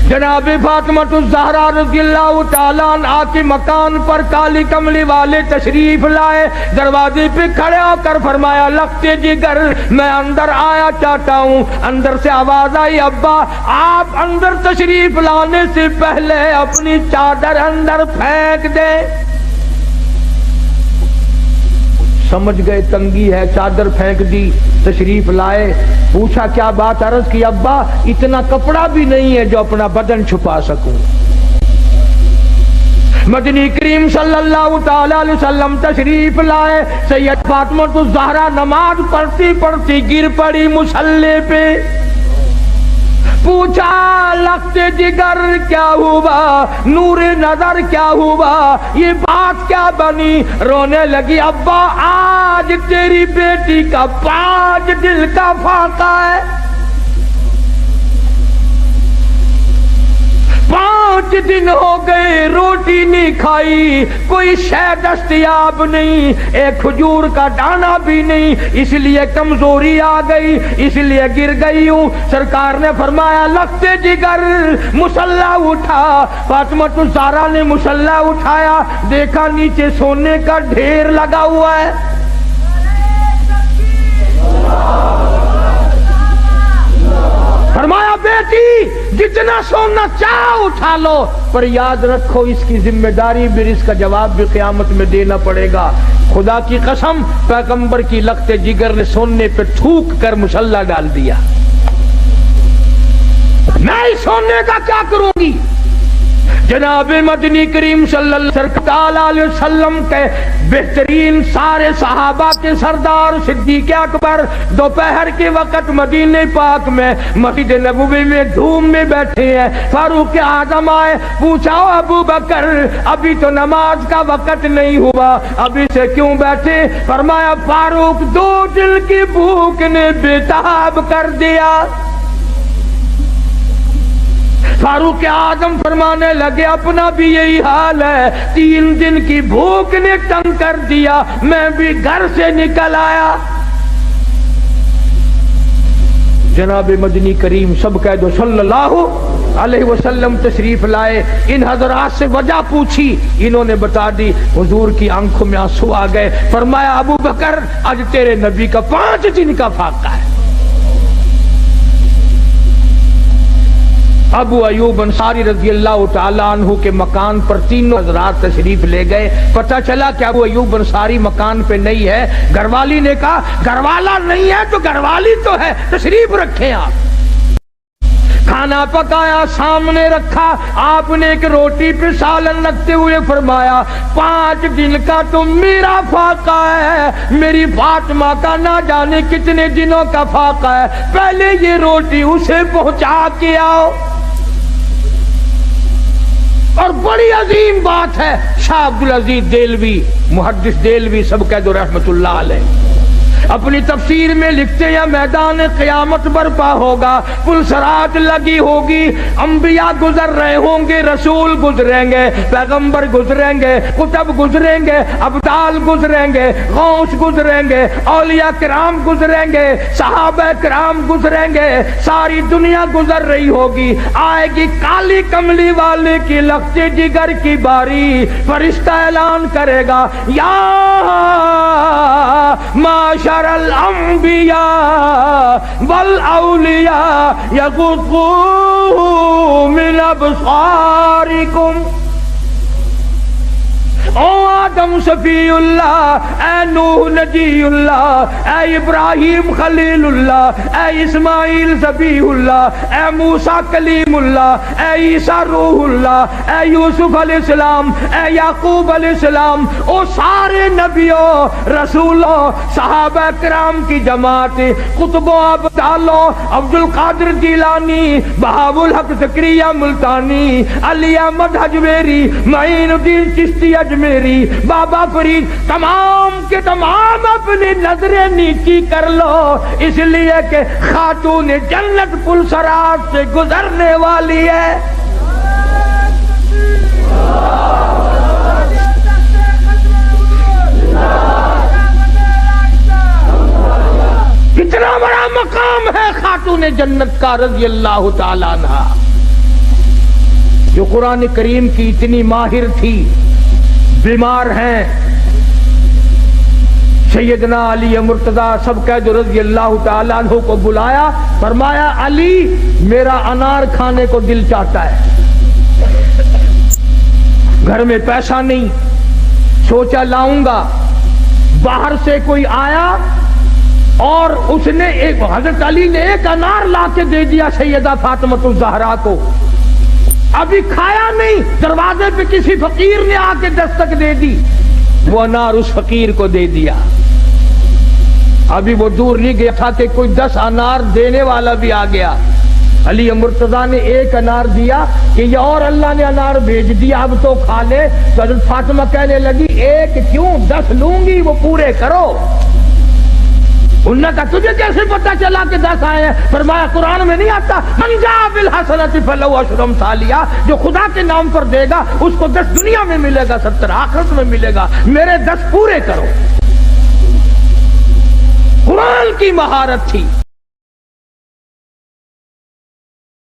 جناب فاطمہ الزہرا رضی اللہ تعالیٰ عنہا کے مکان پر کالی کملی والے تشریف لائے، دروازے پہ کھڑے ہو کر فرمایا لختے جگر میں اندر آیا چاہتا ہوں۔ اندر سے آواز آئی ابا آپ اندر تشریف لانے سے پہلے اپنی چادر اندر پھینک دیں۔ سمجھ گئے تنگی ہے، چادر پھینک دی، تشریف لائے، پوچھا کیا بات، عرض کی ابا اتنا کپڑا بھی نہیں ہے جو اپنا بدن چھپا سکوں۔ مدنی کریم صلی اللہ تعالی علیہ وسلم تشریف لائے، سید فاطمہ الزہرا نماز پڑھتی پڑھتی گر پڑی مصلی پہ، پوچھا لختے جگر کیا ہوا، نور نظر کیا ہوا، یہ بات کیا بنی، رونے لگی ابا آج تیری بیٹی کا 5 دل کا فاقہ ہے، 5 دن ہو گئے روٹی نہیں کھائی، کوئی شے دستیاب نہیں، ایک کھجور کا دانہ بھی نہیں، اس لیے کمزوری آ گئی، اس لیے گر گئی ہوں۔ سرکار نے فرمایا لختے جگر مصلا اٹھا۔ فاطمہ الزہرا نے مصلا اٹھایا، دیکھا نیچے سونے کا ڈھیر لگا ہوا ہے۔ فرمایا بیٹی جتنا سونا چاہو اٹھا لو، پر یاد رکھو اس کی ذمہ داری بھی، اس کا جواب بھی قیامت میں دینا پڑے گا۔ خدا کی قسم پیغمبر کی لخت جگر نے سونے پہ تھوک کر مصلا ڈال دیا۔ میں اس سونے کا کیا کروں گی؟ جناب مدنی کریم صلی اللہ علیہ وسلم کے بہترین سارے صحابہ کے سردار صدیق اکبر دوپہر کے وقت مدینہ پاک میں مسجد نبوی میں دھوم میں بیٹھے ہیں۔ فاروق اعظم آئے، پوچھا ابو بکر ابھی تو نماز کا وقت نہیں ہوا، ابھی سے کیوں بیٹھے؟ فرمایا فاروق 2 دل کی بھوک نے بےتاب کر دیا۔ فاروق اعظم فرمانے لگے اپنا بھی یہی حال ہے، 3 دن کی بھوک نے تنگ کر دیا، میں بھی گھر سے نکل آیا۔ جناب مدنی کریم سب کہہ دو صلی اللہ علیہ وسلم تشریف لائے، ان حضرات سے وجہ پوچھی، انہوں نے بتا دی، حضور کی آنکھوں میں آنسو آ گئے۔ فرمایا ابو بکر آج تیرے نبی کا 5 دن کا فاقہ ہے۔ ابو ایوب انصاری رضی اللہ تعالیٰ عنہ کے مکان پر 3 حضرات تشریف لے گئے، پتہ چلا کہ ابو ایوب انصاری مکان پہ نہیں ہے۔ گھر والی نے کہا گھر والا نہیں ہے تو گھر والی تو ہے، تشریف رکھیں آپ۔ کھانا پکایا، سامنے رکھا، آپ نے ایک روٹی پہ سالن رکھتے ہوئے فرمایا 5 دن کا تو میرا فاقہ ہے، میری فاطمہ کا نہ جانے کتنے دنوں کا فاقہ ہے، پہلے یہ روٹی اسے پہنچا کے آؤ۔ اور بڑی عظیم بات ہے، شاہ عبدالعزیز دہلوی محدث دہلوی سب کہہ دو رحمت اللہ علیہ اپنی تفسیر میں لکھتے ہیں میدان قیامت برپا ہوگا، پلسرات لگی ہوگی، انبیاء گزر رہے ہوں گے، رسول گزریں گے، پیغمبر گزریں گے، کتب گزریں گے، ابدال گزریں گے، غوث گزریں گے، اولیاء کرام گزریں گے، صحابہ کرام گزریں گے، ساری دنیا گزر رہی ہوگی، آئے گی کالی کملی والے کی لخت جگر کی باری، فرشتہ اعلان کرے گا یا معاشر الانبیاء والاولیاء یغضوا من ابصارکم، او آدم صفی اللہ، اے نوح نجی اللہ، اے ابراہیم خلیل اللہ، اے اسماعیل ذبیح اللہ، اے موسیٰ کلیم اللہ، اے عیسیٰ روح اللہ، اے یوسف علیہ السلام، اے یعقوب علیہ السلام، او سارے نبیوں رسولوں صحابہ کرام کی جماعت، قطبوں ابدالوں، عبد القادر جیلانی، بہاء الحق زکریا ملتانی، علی احمد حجویری، معین الدین چشتی میری، بابا فرید، تمام کے تمام اپنی نظریں نیچی کر لو، اس لیے کہ خاتون جنت پلسرات سے گزرنے والی ہے۔ کتنا بڑا مقام ہے خاتون جنت کا رضی اللہ تعالیٰ عنہ۔ جو قرآن کریم کی اتنی ماہر تھی، بیمار ہیں، سیدنا علی مرتضیٰ سب قید رضی اللہ تعالیٰ عنہ کو بلایا، فرمایا علی میرا انار کھانے کو دل چاہتا ہے، گھر میں پیسہ نہیں، سوچا لاؤں گا۔ باہر سے کوئی آیا اور اس نے حضرت علی نے ایک انار لا کے دے دیا سیدہ فاطمہ الزہرا کو، ابھی کھایا نہیں، دروازے پہ کسی فقیر نے آ کے دستک دے دی، وہ انار اس فقیر کو دے دیا۔ ابھی وہ دور نہیں گیا تھا کہ کوئی 10 انار دینے والا بھی آ گیا۔ علی مرتضیٰ نے ایک انار دیا کہ یہ اور اللہ نے انار بھیج دیا، اب تو کھا لے۔ تو حضرت فاطمہ کہنے لگی ایک کیوں 10 لوں گی، وہ پورے کرو۔ انہوں نے کہا تجھے کیسے پتا چلا کہ 10 آئے ہیں؟ فرمایا قرآن میں نہیں آتا من جاء بالحسنۃ فلہ عشر امثالہا، جو خدا کے نام پر دے گا اس کو 10 دنیا میں ملے گا، 70 آخرت میں ملے گا، میرے 10 پورے کرو۔ قرآن کی مہارت تھی۔